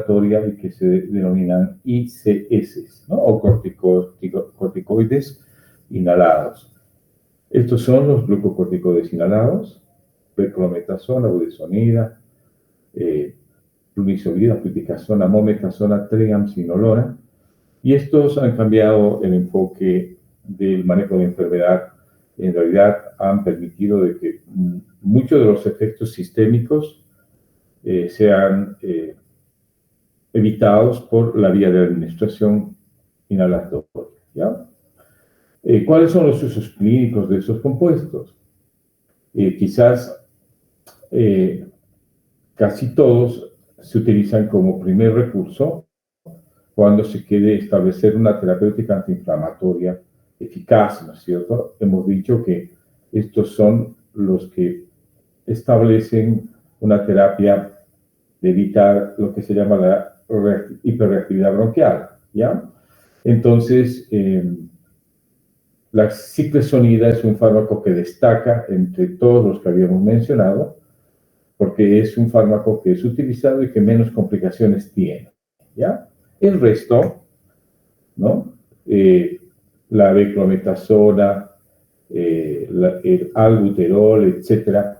inhalatoria y que se denominan ICS, ¿no? O corticoides inhalados. Estos son los glucocorticoides inhalados: beclometasona, budesonida, flunisolida, fluticasona, mometasona, triamcinolona. Y estos han cambiado el enfoque del manejo de enfermedad. En realidad han permitido de que muchos de los efectos sistémicos sean evitados por la vía de administración inhalatoria, ¿ya? ¿Cuáles son los usos clínicos de estos compuestos? Quizás casi todos se utilizan como primer recurso cuando se quiere establecer una terapéutica antiinflamatoria eficaz, ¿no es cierto? Hemos dicho que estos son los que establecen una terapia de evitar lo que se llama la hiperreactividad bronquial, ¿ya? Entonces, la ciclesonida es un fármaco que destaca entre todos los que habíamos mencionado, porque es un fármaco que es utilizado y que menos complicaciones tiene, ¿ya? El resto, ¿no? La beclometasona, el albuterol, etcétera.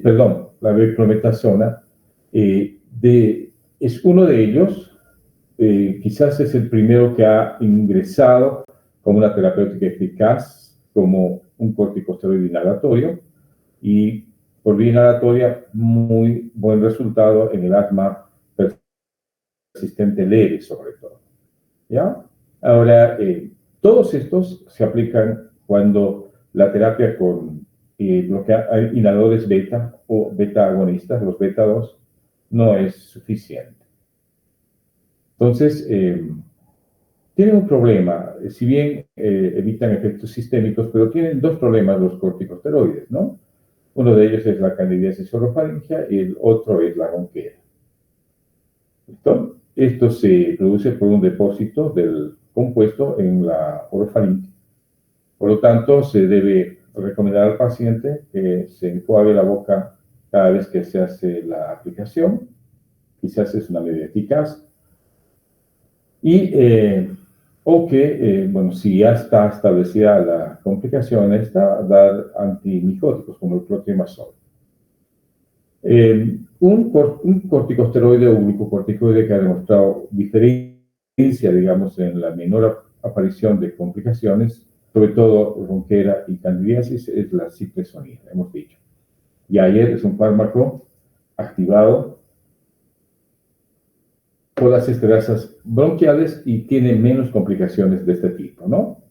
Perdón, la beclometasona es uno de ellos. Quizás es el primero que ha ingresado como una terapéutica eficaz, como un corticosteroide inhalatorio, y por vía inhalatoria muy buen resultado en el asma persistente leve, sobre todo, ¿ya? Ahora, todos estos se aplican cuando la terapia con inhaladores beta o beta agonistas, los beta 2, no es suficiente. Entonces, tienen un problema. Si bien evitan efectos sistémicos, pero tienen dos problemas los corticosteroides, ¿no? Uno de ellos es la candidiasis orofaringea y el otro es la ronquera. ¿Listo? Esto se produce por un depósito del compuesto en la orofaringe. Por lo tanto, se debe recomendar al paciente que se enjuague la boca cada vez que se hace la aplicación. Quizás es una medida eficaz. Y, bueno, si ya está establecida la complicación, dar antimicóticos como el clotrimazol. Un corticosteroide o glucocorticoide que ha demostrado diferencia, digamos, en la menor aparición de complicaciones, sobre todo ronquera y candidiasis, es la ciclesonida, hemos dicho. Y ayer es un fármaco activado por las esterasas bronquiales y tiene menos complicaciones de este tipo, ¿no?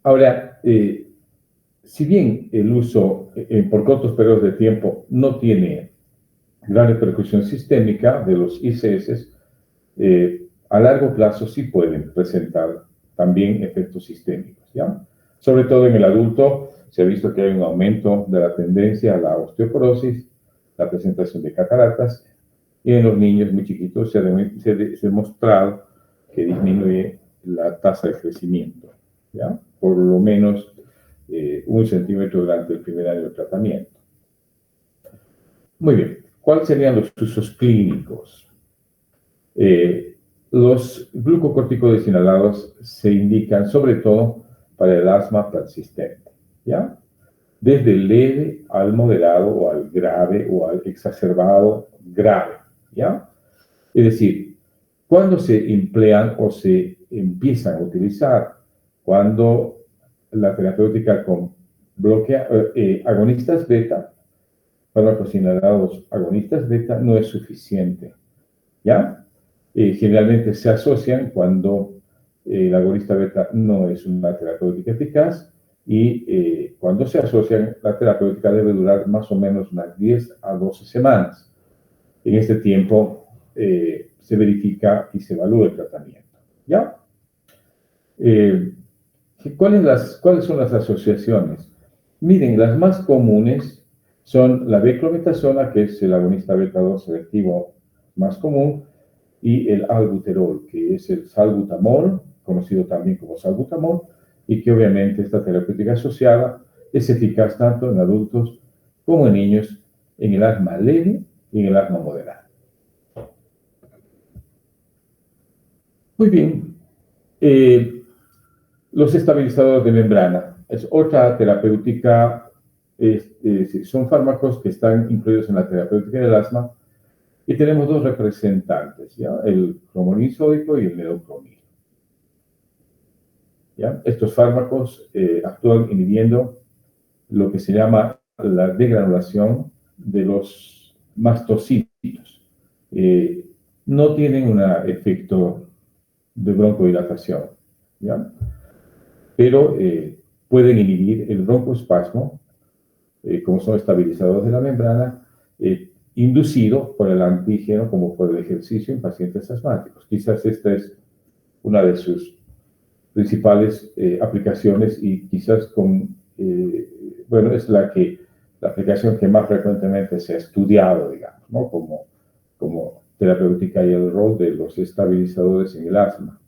Ahora, si bien el uso por cortos periodos de tiempo no tiene gran repercusión sistémica de los ICS, a largo plazo sí pueden presentar también efectos sistémicos, ¿ya? Sobre todo en el adulto se ha visto que hay un aumento de la tendencia a la osteoporosis, la presentación de cataratas, y en los niños muy chiquitos se ha demostrado que disminuye la tasa de crecimiento, ¿ya? Por lo menos 1 centímetro durante el primer año de tratamiento. Muy bien, ¿cuáles serían los usos clínicos? Los glucocorticoides inhalados se indican sobre todo para el asma persistente, ¿ya? Desde el leve al moderado o al grave o al exacerbado grave, ¿ya? Es decir, cuando se emplean o se empiezan a utilizar, cuando la terapéutica con agonistas beta, fármacos inhalados agonistas beta, no es suficiente, ¿ya? Generalmente se asocian cuando el agonista beta no es una terapéutica eficaz y cuando se asocian, la terapéutica debe durar más o menos unas 10 a 12 semanas. En este tiempo se verifica y se evalúa el tratamiento, ¿ya? ¿Cuáles son las asociaciones? Miren, las más comunes son la beclometasona, que es el agonista beta 2 selectivo más común, y el albuterol, que es el salbutamol, conocido también como salbutamol, y que obviamente esta terapéutica asociada es eficaz tanto en adultos como en niños en el asma leve y en el asma moderada. Muy bien. Los estabilizadores de membrana es otra terapéutica. Son fármacos que están incluidos en la terapéutica del asma y tenemos dos representantes, ¿ya? El cromolin sódico y el neocromil. ¿Ya? Estos fármacos actúan inhibiendo lo que se llama la degranulación de los mastocitos. No tienen un efecto de broncodilatación, ¿ya? Pero pueden inhibir el broncoespasmo, como son estabilizadores de la membrana, inducido por el antígeno como por el ejercicio en pacientes asmáticos. Quizás esta es una de sus principales aplicaciones y quizás bueno, es la aplicación que más frecuentemente se ha estudiado, digamos, ¿no? Como terapéutica y el rol de los estabilizadores en el asma.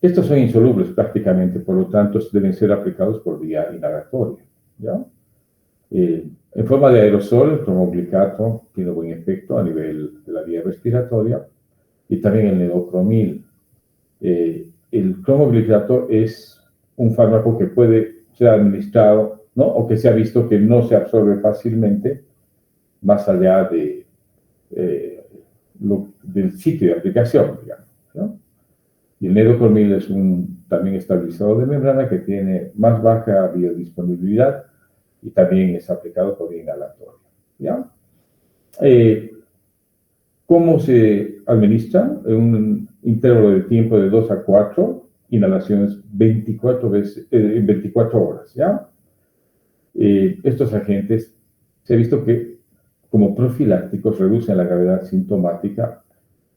Estos son insolubles prácticamente, por lo tanto deben ser aplicados por vía inhalatoria, ¿ya? En forma de aerosol, el cromoglicato tiene buen efecto a nivel de la vía respiratoria y también el neocromil. El cromoglicato es un fármaco que puede ser administrado, ¿no? O que se ha visto que no se absorbe fácilmente más allá del sitio de aplicación, digamos, ¿no? Y el neocromil es también estabilizador de membrana que tiene más baja biodisponibilidad y también es aplicado por vía inhalatoria, ¿ya? ¿Cómo se administra? En un intervalo de tiempo de 2 a 4 inhalaciones 24 veces, en 24 horas, ¿ya? Estos agentes se ha visto que como profilácticos reducen la gravedad sintomática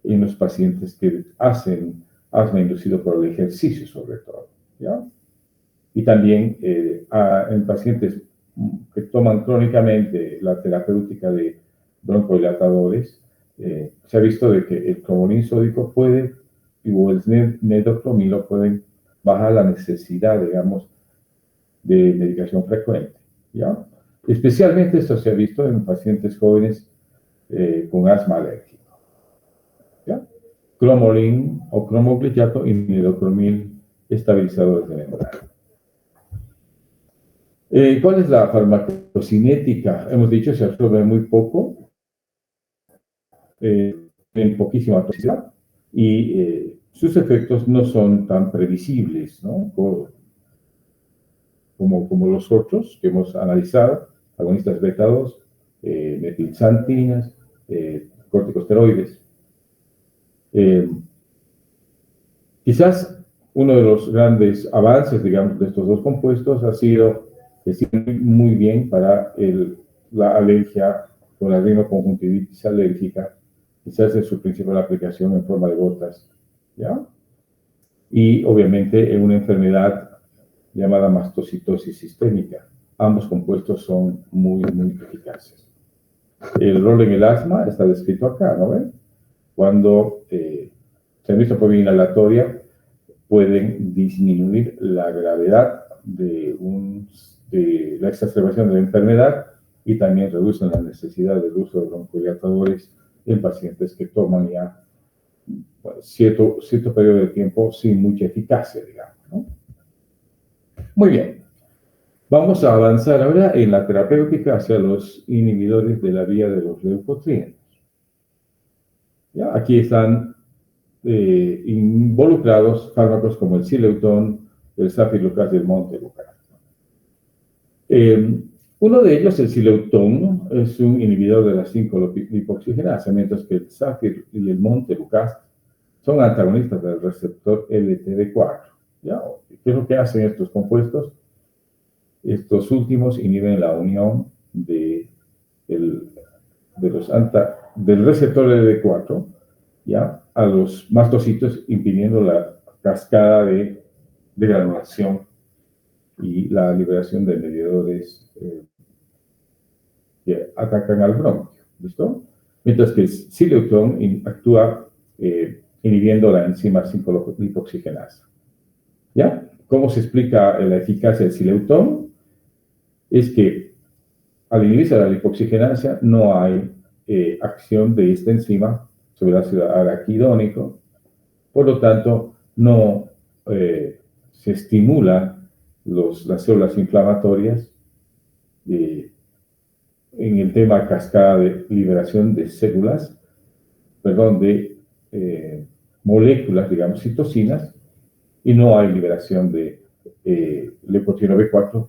en los pacientes que hacen asma inducido por el ejercicio, sobre todo, ¿ya? Y también en pacientes que toman crónicamente la terapéutica de broncodilatadores, se ha visto de que el cromolin sódico o el neocromilo pueden bajar la necesidad, digamos, de medicación frecuente, ¿ya? Especialmente esto se ha visto en pacientes jóvenes con asma alérgico, ¿ya? Cromolin o cromoglicato y neocromil estabilizadores de membrana. ¿Cuál es la farmacocinética? Hemos dicho se absorbe muy poco, en poquísima toxicidad y sus efectos no son tan previsibles, ¿no? Como los otros que hemos analizado, agonistas beta 2, metilxantinas, corticosteroides. Quizás uno de los grandes avances, digamos, de estos dos compuestos ha sido que sirven muy bien para la alergia con la rinoconjuntivitis alérgica. Quizás es su principal aplicación en forma de gotas, ¿ya? Y obviamente en una enfermedad llamada mastocitosis sistémica. Ambos compuestos son muy, muy eficaces. El rol en el asma está descrito acá, ¿no ven? Cuando se han visto por vía inhalatoria, pueden disminuir la gravedad de la exacerbación de la enfermedad y también reducen la necesidad del uso de broncodilatadores en pacientes que toman ya cierto periodo de tiempo sin mucha eficacia, digamos, ¿no? Muy bien. Vamos a avanzar ahora en la terapéutica hacia los inhibidores de la vía de los leucotrienos. ¿Ya? Aquí están involucrados fármacos como el Xileuton, el Safirlukast y el Montelukast. Uno de ellos, el Xileuton, es un inhibidor de la 5-lipoxigenasa, mientras que el Safir y el Montelukast son antagonistas del receptor LTD4. ¿Ya? ¿Qué es lo que hacen estos compuestos? Estos últimos inhiben la unión del receptor LTD4, ¿ya? A los mastocitos, impidiendo la cascada de granulación y la liberación de mediadores que atacan al bronquio, ¿listo? Mientras que el Xileuton actúa inhibiendo la enzima 5-lipoxigenasa. ¿Ya? ¿Cómo se explica la eficacia del Xileuton? Es que al inhibirse la lipoxigenasia, no hay acción de esta enzima sobre el ácido araquidónico. Por lo tanto, no se estimulan las células inflamatorias en el tema cascada de liberación de células, perdón, de moléculas, digamos, citocinas, y no hay liberación de leucotrieno B4,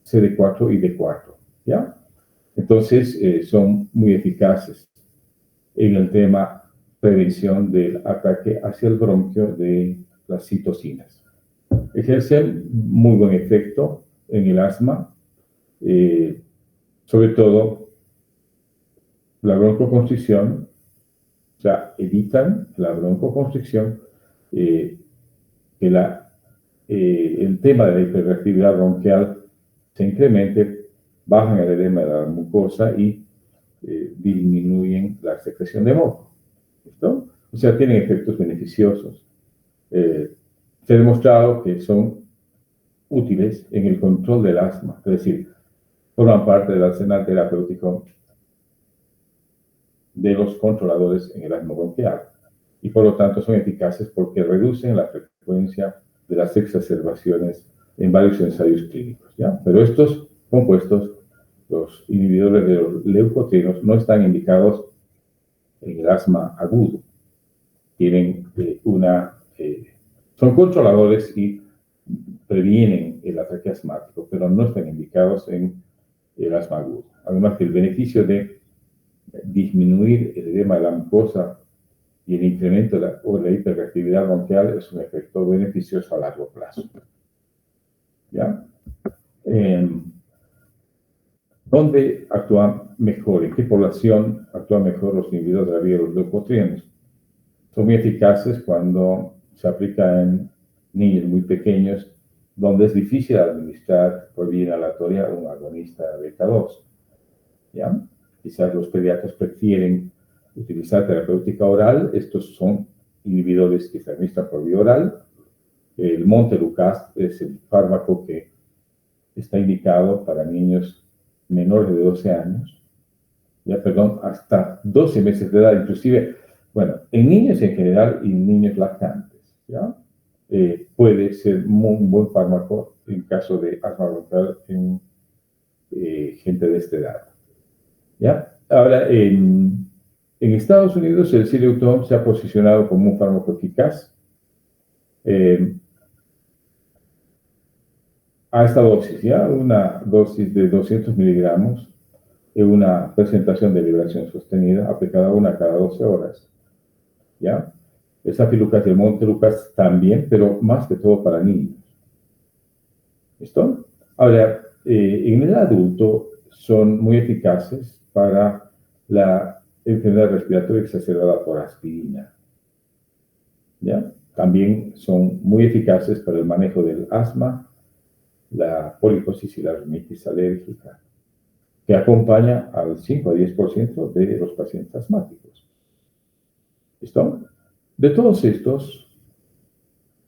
CD4 y D4, ¿ya? Entonces, son muy eficaces en el tema prevención del ataque hacia el bronquio de las citocinas. Ejercen muy buen efecto en el asma, sobre todo la broncoconstricción, o sea, evitan la broncoconstricción, el tema de la hiperreactividad bronquial se incremente, bajan el edema de la mucosa y disminuyen la secreción de moco. ¿Listo? O sea, tienen efectos beneficiosos. Se ha demostrado que son útiles en el control del asma, es decir, forman parte del arsenal terapéutico de los controladores en el asma bronquial y por lo tanto son eficaces porque reducen la frecuencia de las exacerbaciones en varios ensayos clínicos, ¿ya? Pero estos compuestos, los inhibidores de los leucotrienos, no están indicados en el asma agudo. Tienen son controladores y previenen el ataque asmático, pero no están indicados en el asma agudo. Además que el beneficio de disminuir el edema de la mucosa y el incremento de la hiperreactividad bronquial es un efecto beneficioso a largo plazo. ¿Ya? ¿Dónde actúan mejor? ¿En qué población actúan mejor los inhibidores de la vía de los leucotrienos? Son muy eficaces cuando se aplica en niños muy pequeños, donde es difícil administrar por vía inhalatoria un agonista beta-2. ¿Ya? Quizás los pediatras prefieren utilizar terapéutica oral. Estos son inhibidores que se administran por vía oral. El Montelukast es el fármaco que está indicado para niños menores de 12 años, ya, perdón, hasta 12 meses de edad, inclusive, bueno, en niños en general y en niños lactantes, ¿ya? Puede ser un buen fármaco en caso de asma bronquial en gente de esta edad, ¿ya? Ahora, en Estados Unidos el Xileuton se ha posicionado como un fármaco eficaz a esta dosis, ¿ya? Una dosis de 200 miligramos en una presentación de liberación sostenida aplicada una cada 12 horas, ¿ya? El Staphylococcus y el Montelukast también, pero más que todo para niños. ¿Listo? Ahora, en el adulto son muy eficaces para la enfermedad respiratoria exacerbada por aspirina, ¿ya? También son muy eficaces para el manejo del asma, la poliposis y la rinitis alérgica, que acompaña al 5 a 10% de los pacientes asmáticos. ¿Listo? De todos estos,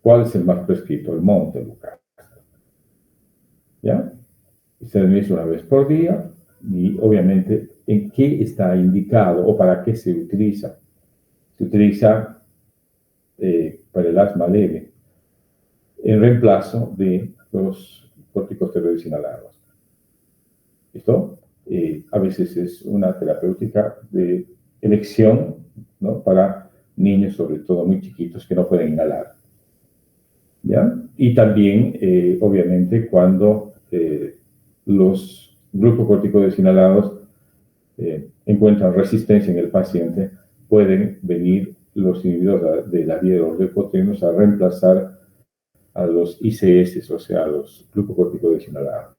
¿cuál es el más prescrito? El Montelukast. ¿Ya? Se administra una vez por día y obviamente en qué está indicado o para qué se utiliza. Se utiliza para el asma leve en reemplazo de los corticosteroides inhalados. ¿Listo? A veces es una terapéutica de elección, ¿no? Para niños, sobre todo muy chiquitos, que no pueden inhalar. ¿Ya? Y también, obviamente, cuando los glucocorticoides inhalados encuentran resistencia en el paciente, pueden venir los inhibidores de la vía de los leucotrienos a reemplazar a los ICS, o sea, a los glucocorticoides inhalados.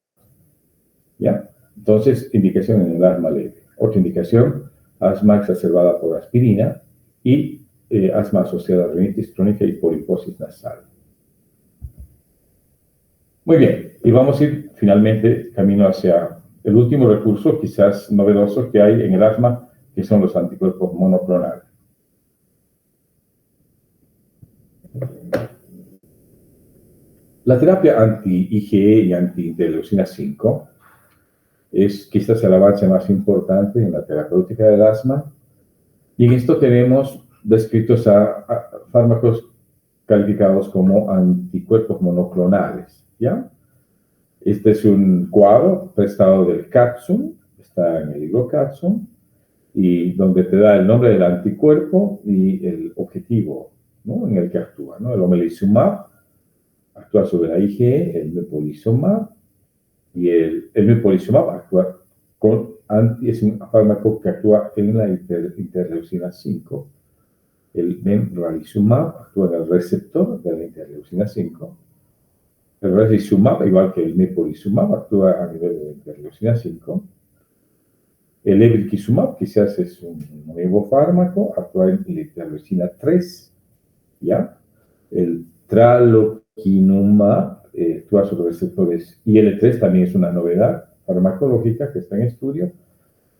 ¿Ya? Entonces, indicación en el asma leve. Otra indicación, asma exacerbada por aspirina y asma asociada a rinitis crónica y poliposis nasal. Muy bien, y vamos a ir finalmente camino hacia el último recurso, quizás novedoso, que hay en el asma, que son los anticuerpos monoclonales. La terapia anti-IgE y anti-interleucina 5 es quizás el avance más importante en la terapéutica del asma. Y en esto tenemos descritos a fármacos calificados como anticuerpos monoclonales, ¿ya? Este es un cuadro prestado del Capsule, está en el libro Capsule, y donde te da el nombre del anticuerpo y el objetivo, ¿no?, en el que actúa, ¿no? El omalizumab actúa sobre la IgE, el mepolizumab, y el mepolizumab actúa es un fármaco que actúa en la interleucina 5. El benralizumab actúa en el receptor de la interleucina 5. El ralizumab, igual que el mepolizumab, actúa a nivel de la interleucina 5. El lebrikizumab, quizás es un nuevo fármaco, actúa en la interleucina 3, ¿ya? El tralokinumab actúa sobre receptores IL-3, también es una novedad farmacológica que está en estudio.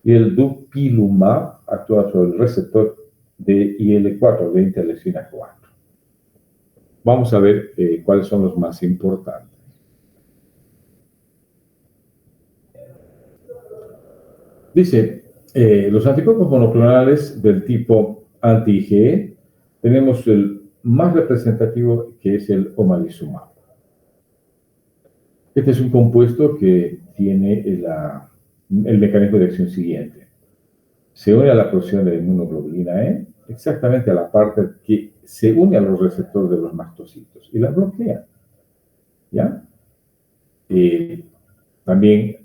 Y el dupilumab actúa sobre el receptor de IL-4, de interleucina 4. Vamos a ver cuáles son los más importantes. Dice, los anticuerpos monoclonales del tipo anti-IgE, tenemos el más representativo, que es el omalizumab. Este es un compuesto que tiene el mecanismo de acción siguiente. Se une a la producción de inmunoglobulina E, exactamente a la parte que se une a los receptores de los mastocitos y la bloquea, ¿ya? También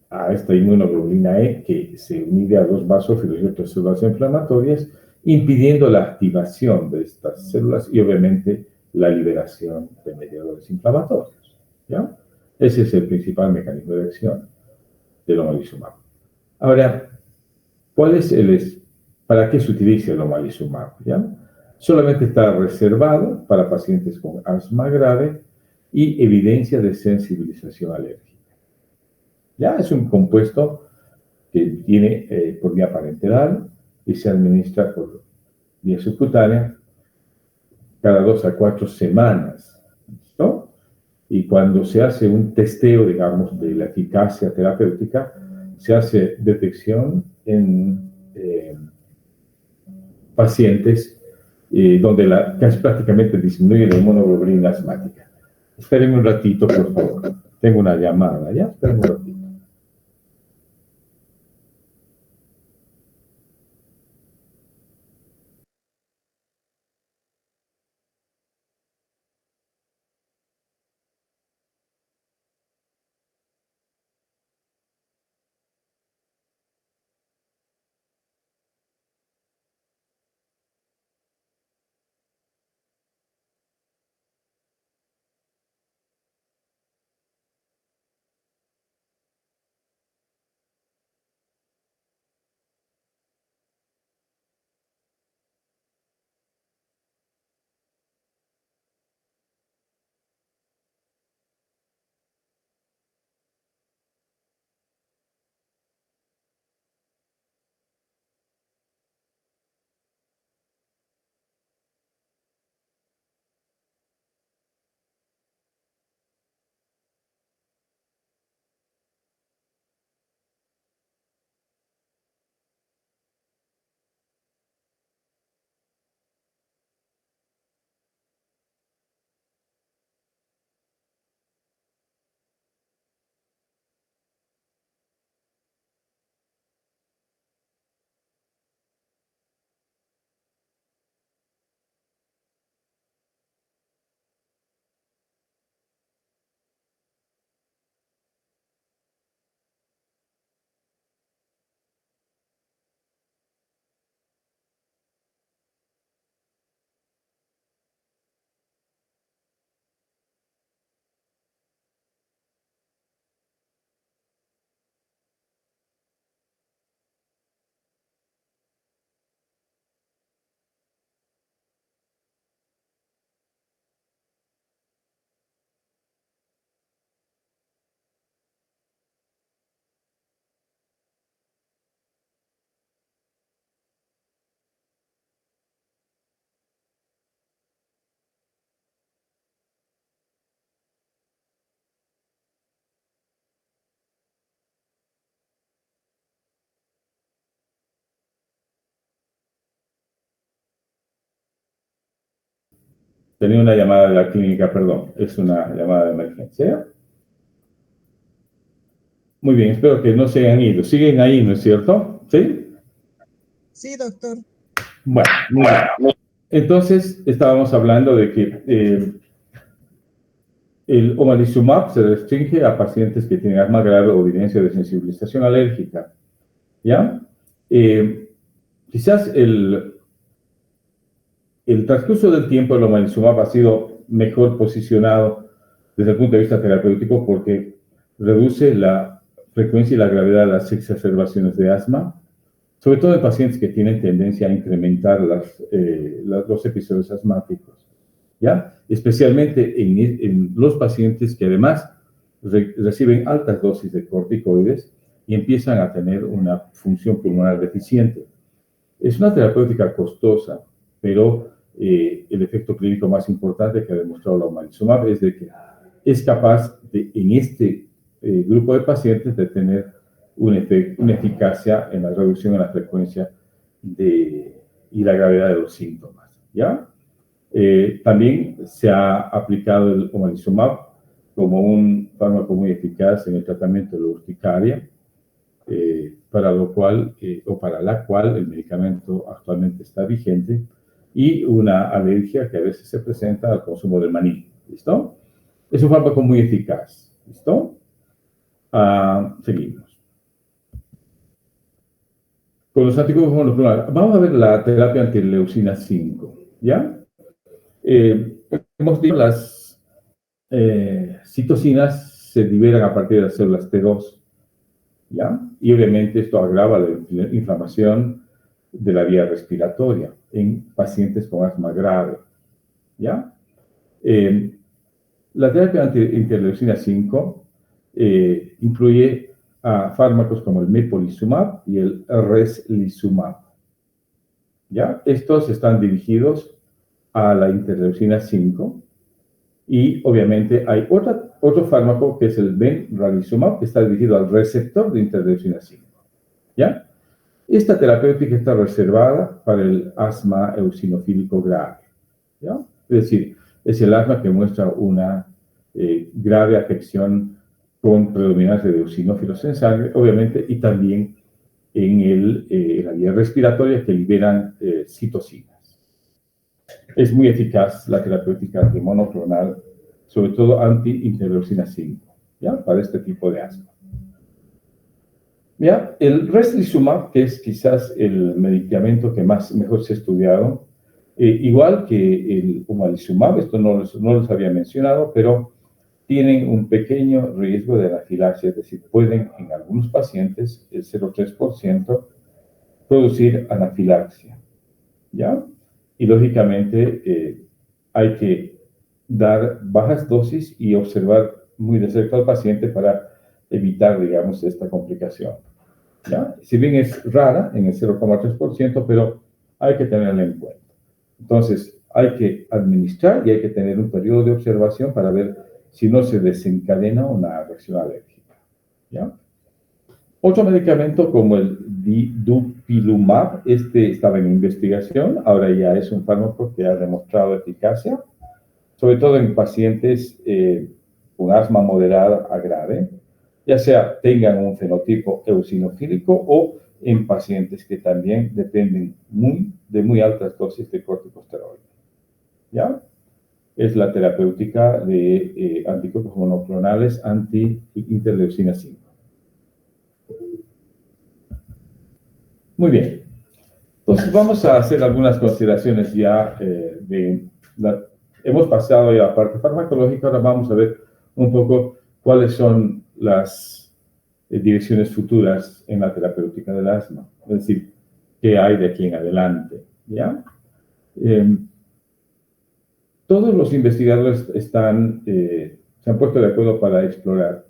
a esta inmunoglobulina E, que se une a los basófilos y otras células inflamatorias, impidiendo la activación de estas células y obviamente la liberación de mediadores inflamatorios, ¿ya? Ese es el principal mecanismo de acción del omalizumab. Ahora, ¿para qué se utiliza el omalizumab? ¿Ya? Solamente está reservado para pacientes con asma grave y evidencia de sensibilización alérgica. Ya es un compuesto que tiene por vía parenteral y se administra por vía subcutánea cada 2 a 4 semanas, ¿no? Y cuando se hace un testeo, digamos, de la eficacia terapéutica, se hace detección en pacientes donde casi prácticamente disminuye la inmunoglobulina asmática. Espérenme un ratito, por favor. Tengo una llamada, ¿ya? Espérenme un ratito. Tenía una llamada de la clínica, perdón. Es una llamada de emergencia. Muy bien, espero que no se hayan ido. Siguen ahí, ¿no es cierto? ¿Sí? Sí, doctor. Bueno, muy bien. Entonces, estábamos hablando de que el omalizumab se restringe a pacientes que tienen asma grave o evidencia de sensibilización alérgica. ¿Ya? Quizás el transcurso del tiempo, el omalizumab ha sido mejor posicionado desde el punto de vista terapéutico porque reduce la frecuencia y la gravedad de las exacerbaciones de asma, sobre todo en pacientes que tienen tendencia a incrementar los episodios asmáticos, ¿ya? Especialmente en los pacientes que además reciben altas dosis de corticoides y empiezan a tener una función pulmonar deficiente. Es una terapéutica costosa, pero el efecto clínico más importante que ha demostrado la omalizumab es de que es capaz de, en este grupo de pacientes, de tener una eficacia en la reducción de la frecuencia y la gravedad de los síntomas, ¿ya? También se ha aplicado el omalizumab como un fármaco muy eficaz en el tratamiento de la urticaria, para la cual el medicamento actualmente está vigente, y una alergia que a veces se presenta al consumo de maní. ¿Listo? Es un fármaco muy eficaz. ¿Listo? Seguimos. Con los anticuerpos monoclonales, vamos a ver la terapia antileucina 5. ¿Ya? Hemos dicho las citocinas se liberan a partir de las células T2. ¿Ya? Y obviamente esto agrava la inflamación de la vía respiratoria en pacientes con asma grave, ¿ya? La terapia anti-interleucina 5 incluye fármacos como el mepolizumab y el reslizumab, ¿ya? Estos están dirigidos a la interleucina 5 y obviamente hay otro fármaco que es el benralizumab, que está dirigido al receptor de interleucina 5, ¿ya? Esta terapéutica está reservada para el asma eosinofílico grave, ¿ya? Es decir, es el asma que muestra una grave afección con predominancia de eosinófilos en sangre, obviamente, y también en la vía respiratoria que liberan citocinas. Es muy eficaz la terapéutica antimonoclonal, sobre todo anti-interleucina 5, ¿ya? Para este tipo de asma. ¿Ya? El reslizumab, que es quizás el medicamento que mejor se ha estudiado, igual que el omalizumab, esto no les había mencionado, pero tienen un pequeño riesgo de anafilaxia, es decir, pueden en algunos pacientes, el 0,3%, producir anafilaxia, ¿ya? Y lógicamente hay que dar bajas dosis y observar muy de cerca al paciente para evitar, digamos, esta complicación, ¿ya? Si bien es rara, en el 0,3%, pero hay que tenerla en cuenta. Entonces, hay que administrar y hay que tener un periodo de observación para ver si no se desencadena una reacción alérgica, ¿ya? Otro medicamento como el dupilumab, este estaba en investigación, ahora ya es un fármaco que ha demostrado eficacia, sobre todo en pacientes con asma moderada a grave, ya sea tengan un fenotipo eosinofílico o en pacientes que también dependen de muy altas dosis de corticosteroides, ¿ya? Es la terapéutica de anticuerpos monoclonales anti-interleucina 5. Muy bien. Entonces vamos a hacer algunas consideraciones ya hemos pasado ya a la parte farmacológica, ahora vamos a ver un poco cuáles son las direcciones futuras en la terapéutica del asma, es decir, qué hay de aquí en adelante, ¿ya? Todos los investigadores se han puesto de acuerdo para explorar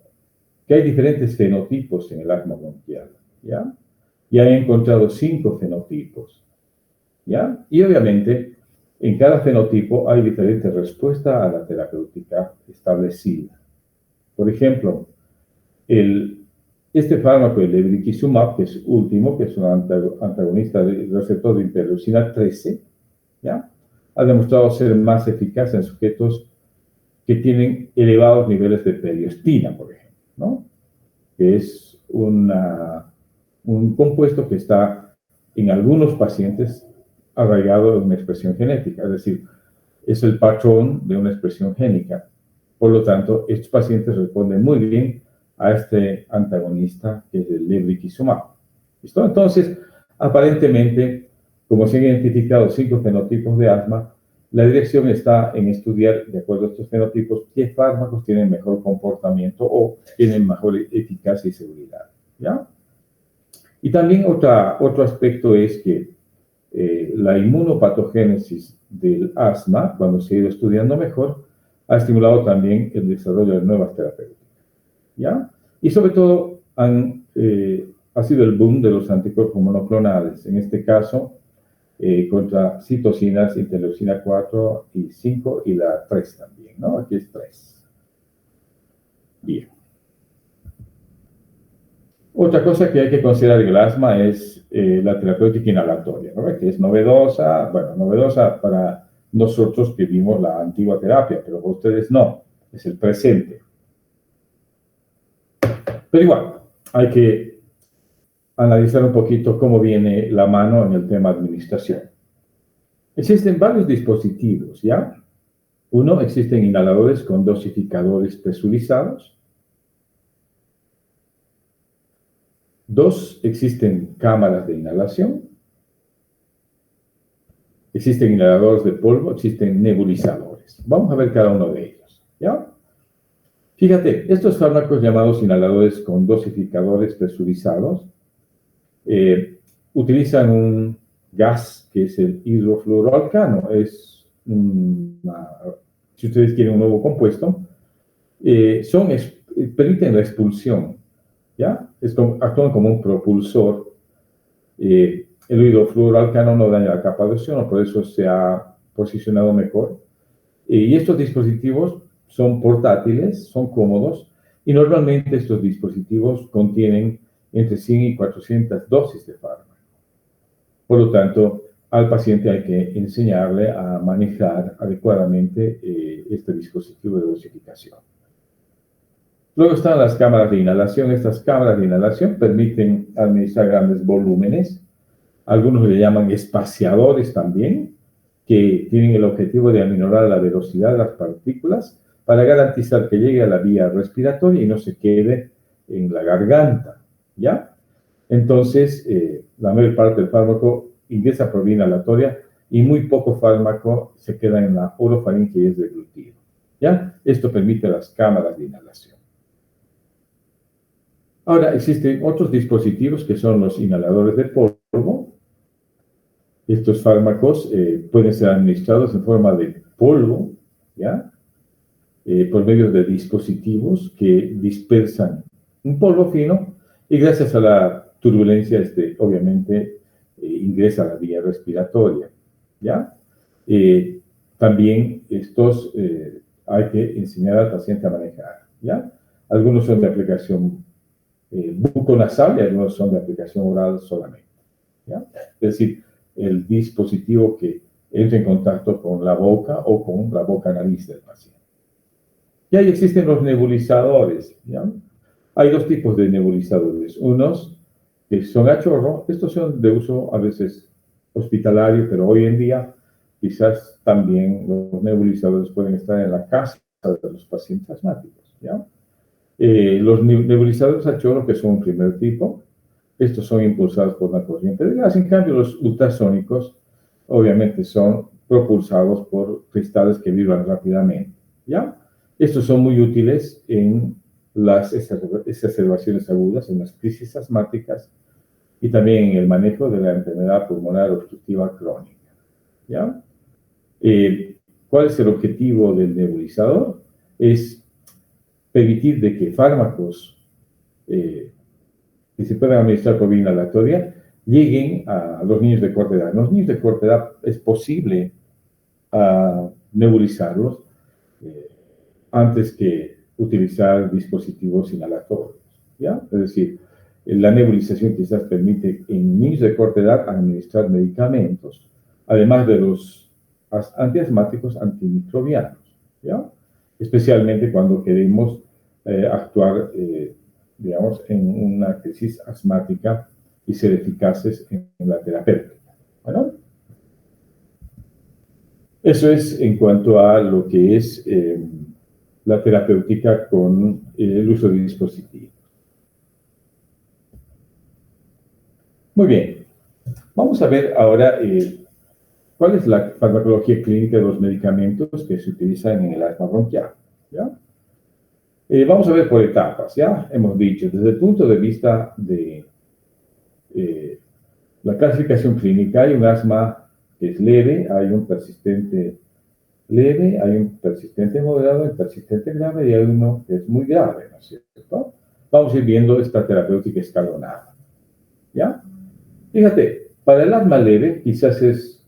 que hay diferentes fenotipos en el asma bronquial, ¿ya? Y han encontrado 5 fenotipos, ¿ya? Y obviamente, en cada fenotipo hay diferentes respuestas a la terapéutica establecida. Por ejemplo, este fármaco, el lebrikizumab, que es último, que es un antagonista del receptor de interleucina 13, ¿ya? ha demostrado ser más eficaz en sujetos que tienen elevados niveles de periostina, por ejemplo, ¿no? Que es un compuesto que está en algunos pacientes arraigado en una expresión genética, es decir, es el patrón de una expresión génica. Por lo tanto, estos pacientes responden muy bien a este antagonista que es el lebrikizumab. ¿Listo? Entonces, aparentemente, como se han identificado 5 fenotipos de asma, la dirección está en estudiar, de acuerdo a estos fenotipos, qué fármacos tienen mejor comportamiento o tienen mejor eficacia y seguridad, ¿ya? Y también otro aspecto es que la inmunopatogénesis del asma, cuando se ha ido estudiando mejor, ha estimulado también el desarrollo de nuevas terapéuticas, ¿ya? Y sobre todo ha sido el boom de los anticuerpos monoclonales, en este caso contra citocinas, interleucina 4 y 5 y la 3 también, ¿no? Aquí es 3. Bien. Otra cosa que hay que considerar en el asma es la terapéutica inhalatoria, ¿no? Que es novedosa, bueno, novedosa para nosotros que vimos la antigua terapia, pero para ustedes no, es el presente. Pero igual, hay que analizar un poquito cómo viene la mano en el tema administración. Existen varios dispositivos, ¿ya? Uno, existen inhaladores con dosificadores presurizados. 2, existen cámaras de inhalación. Existen inhaladores de polvo, existen nebulizadores. Vamos a ver cada uno de ellos, ¿ya? Fíjate, estos fármacos llamados inhaladores con dosificadores presurizados utilizan un gas que es el hidrofluoroalcano. Es si ustedes quieren un nuevo compuesto, permiten la expulsión, ¿ya? Actúan como un propulsor. El hidrofluoroalcano no daña la capa de ozono, por eso se ha posicionado mejor. Y estos dispositivos son portátiles, son cómodos, y normalmente estos dispositivos contienen entre 100 y 400 dosis de fármaco. Por lo tanto, al paciente hay que enseñarle a manejar adecuadamente este dispositivo de dosificación. Luego están las cámaras de inhalación. Estas cámaras de inhalación permiten administrar grandes volúmenes. Algunos le llaman espaciadores también, que tienen el objetivo de aminorar la velocidad de las partículas para garantizar que llegue a la vía respiratoria y no se quede en la garganta, ¿ya? Entonces, la mayor parte del fármaco ingresa por vía inhalatoria y muy poco fármaco se queda en la orofaringe y es deglutido, ¿ya? Esto permite las cámaras de inhalación. Ahora, existen otros dispositivos que son los inhaladores de polvo. Estos fármacos pueden ser administrados en forma de polvo, ¿ya? Por medio de dispositivos que dispersan un polvo fino y gracias a la turbulencia, obviamente, ingresa a la vía respiratoria, ¿ya? También estos hay que enseñar al paciente a manejar, ¿ya? Algunos son de aplicación buconasal y algunos son de aplicación oral solamente, ¿ya? Es decir, el dispositivo que entra en contacto con la boca o con la boca-nariz del paciente. Y ahí existen los nebulizadores, ¿ya? Hay dos tipos de nebulizadores. Unos que son a chorro, estos son de uso a veces hospitalario, pero hoy en día quizás también los nebulizadores pueden estar en la casa de los pacientes asmáticos, ¿ya? Los nebulizadores a chorro, que son un primer tipo, estos son impulsados por una corriente de gas. En cambio, los ultrasónicos, obviamente, son propulsados por cristales que vibran rápidamente, ¿ya? Estos son muy útiles en las exacerbaciones agudas, en las crisis asmáticas y también en el manejo de la enfermedad pulmonar obstructiva crónica, ¿ya? ¿Cuál es el objetivo del nebulizador? Es permitir de que fármacos que se puedan administrar por vía inhalatoria lleguen a los niños de corta edad. En los niños de corta edad es posible nebulizarlos antes que utilizar dispositivos inhalatorios, ¿ya? Es decir, la nebulización quizás permite en niños de corta edad administrar medicamentos, además de los antiasmáticos antimicrobianos, ¿ya? Especialmente cuando queremos actuar, digamos, en una crisis asmática y ser eficaces en la terapéutica. Bueno, eso es en cuanto a lo que es la terapéutica con el uso de dispositivos. Muy bien, vamos a ver ahora cuál es la farmacología clínica de los medicamentos que se utilizan en el asma bronquial, ¿ya? Vamos a ver por etapas, ¿ya? Hemos dicho, desde el punto de vista de la clasificación clínica, hay un asma que es leve, hay un persistente leve, hay un persistente moderado, un persistente grave y hay uno que es muy grave, ¿no es cierto? Vamos a ir viendo esta terapéutica escalonada, ¿ya? Fíjate, para el asma leve quizás es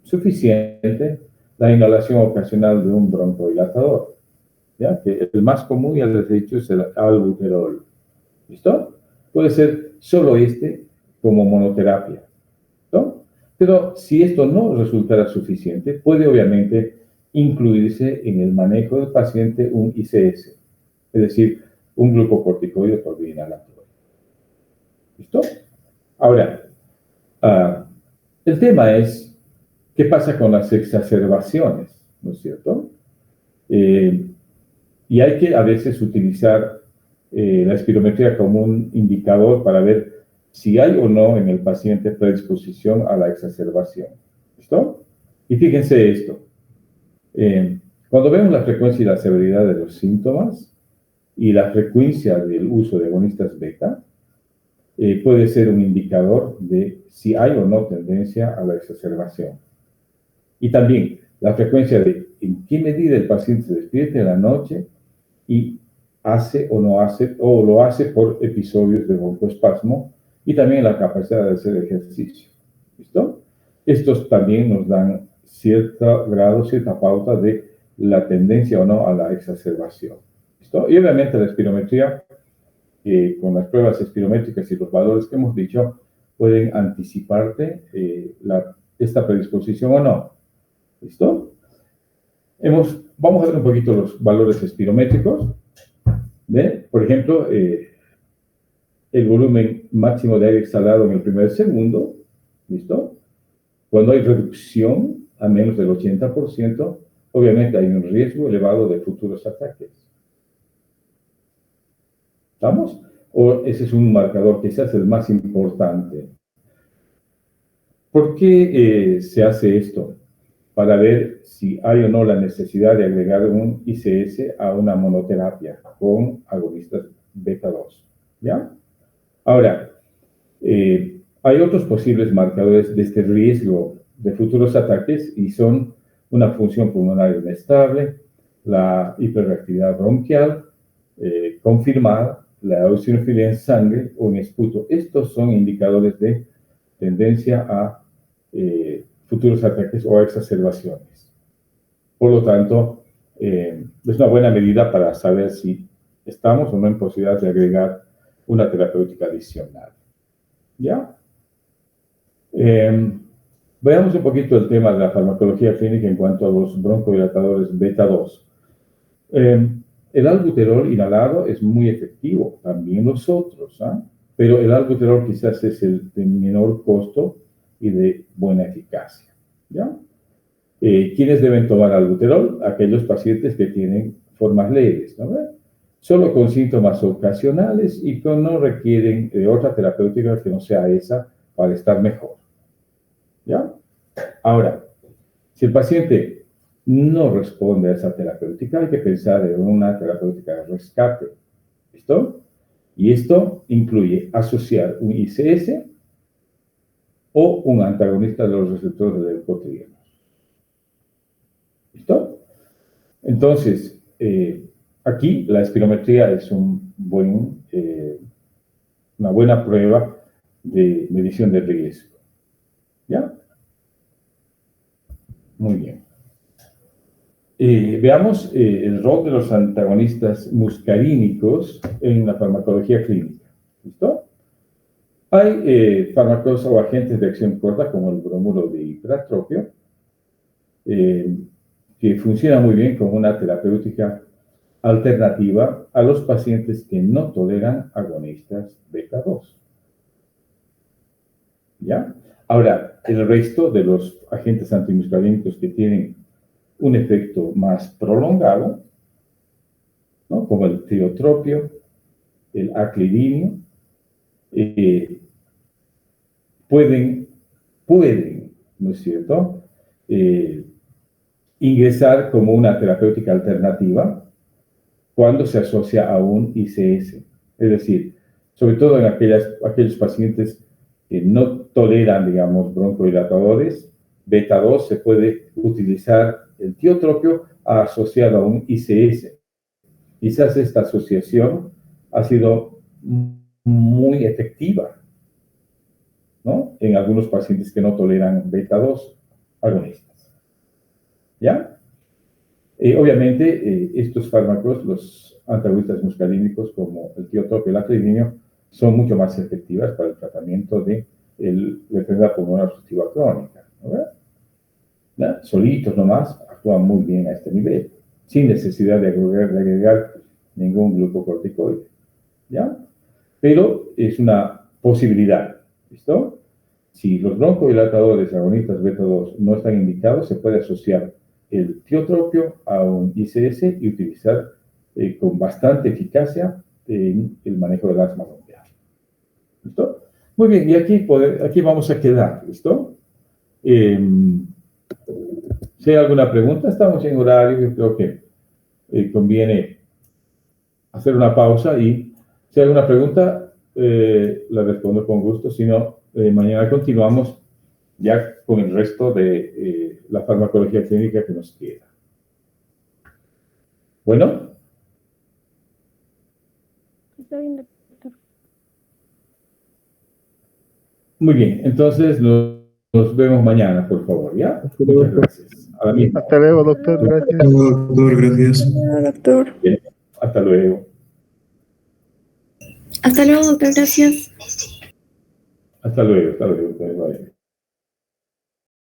suficiente la inhalación ocasional de un broncodilatador, ¿ya? Que el más común, ya les he dicho, es el albuterol. ¿Listo? Puede ser solo este como monoterapia, ¿no? Pero si esto no resultara suficiente, puede obviamente incluirse en el manejo del paciente un ICS, es decir, un glucocorticoide por vía inhalatoria. ¿Listo? Ahora, el tema es, ¿qué pasa con las exacerbaciones? ¿No es cierto? Y hay que a veces utilizar la espirometría como un indicador para ver si hay o no en el paciente predisposición a la exacerbación. ¿Listo? Y fíjense esto. Cuando vemos la frecuencia y la severidad de los síntomas y la frecuencia del uso de agonistas beta, puede ser un indicador de si hay o no tendencia a la exacerbación. Y también la frecuencia de en qué medida el paciente se despierta en la noche y hace o no hace, o lo hace por episodios de broncoespasmo, y también la capacidad de hacer ejercicio. ¿Listo? Estos también nos dan cierto grado, cierta pauta de la tendencia o no a la exacerbación. ¿Listo? Y obviamente la espirometría, con las pruebas espirométricas y los valores que hemos dicho, pueden anticiparte esta predisposición o no. ¿Listo? Vamos a ver un poquito los valores espirométricos. ¿Ve? Por ejemplo, el volumen máximo de aire exhalado en el primer segundo, ¿listo? Cuando hay reducción a menos del 80%, obviamente hay un riesgo elevado de futuros ataques. ¿Estamos? O ese es un marcador quizás el más importante. ¿Por qué se hace esto? Para ver si hay o no la necesidad de agregar un ICS a una monoterapia con agonistas beta 2. ¿Ya? Ahora, hay otros posibles marcadores de este riesgo de futuros ataques y son una función pulmonar inestable, la hiperreactividad bronquial confirmada, la eosinofilia en sangre o en esputo. Estos son indicadores de tendencia a futuros ataques o exacerbaciones. Por lo tanto, es una buena medida para saber si estamos o no en posibilidad de agregar una terapéutica adicional. ¿Ya? Veamos un poquito el tema de la farmacología clínica en cuanto a los broncodilatadores beta 2. El albuterol inhalado es muy efectivo, también los otros, ¿ah? Pero el albuterol quizás es el de menor costo y de buena eficacia, ¿ya? ¿Quiénes deben tomar albuterol? Aquellos pacientes que tienen formas leves, ¿no? Solo con síntomas ocasionales y que no requieren de otra terapéutica que no sea esa para estar mejor, ¿ya? Ahora, si el paciente no responde a esa terapéutica, hay que pensar en una terapéutica de rescate, ¿listo? Y esto incluye asociar un ICS o un antagonista de los receptores de leucotrienos. ¿Listo? Entonces, aquí la espirometría es una buena prueba de medición de riesgo. ¿Ya? Muy bien. Veamos el rol de los antagonistas muscarínicos en la farmacología clínica. ¿Listo? Hay fármacos o agentes de acción corta como el bromuro de hipertropio que funciona muy bien como una terapéutica alternativa a los pacientes que no toleran agonistas beta-2. ¿Ya? Ahora, el resto de los agentes antimuscarínicos que tienen un efecto más prolongado, ¿no? Como el tiotropio, el aclidinio, pueden, ¿no es cierto?, ingresar como una terapéutica alternativa cuando se asocia a un ICS. Es decir, sobre todo en aquellos pacientes que no toleran, digamos, broncodilatadores, beta-2, se puede utilizar el tiotropio asociado a un ICS. Quizás esta asociación ha sido muy efectiva, ¿no?, en algunos pacientes que no toleran beta-2 agonistas. ¿Ya? Obviamente, estos fármacos, los antagonistas muscarínicos como el tiotropio y el aclidinio, son mucho más efectivas para el tratamiento de la enfermedad pulmonar obstructiva crónica, ¿no? Solitos nomás actúan muy bien a este nivel, sin necesidad de agregar ningún glucocorticoide, ¿ya? Pero es una posibilidad, ¿listo? Si los broncodilatadores agonistas beta-2 no están indicados, se puede asociar el tiotropio a un ICS y utilizar con bastante eficacia en el manejo del asma bronquial. ¿Listo? Muy bien, y aquí vamos a quedar, ¿listo? Si hay alguna pregunta, estamos en horario, yo creo que conviene hacer una pausa y si hay alguna pregunta, la respondo con gusto. Si no, mañana continuamos ya con el resto de la farmacología clínica que nos queda. Bueno. Está bien, doctor. Muy bien, entonces nos vemos mañana, por favor, ¿ya? Muchas gracias. A la misma. Hasta luego, doctor. Gracias. Hasta luego, doctor, gracias. Doctor. Bien, hasta luego. Hasta luego, doctor. Gracias. Hasta luego. Hasta luego.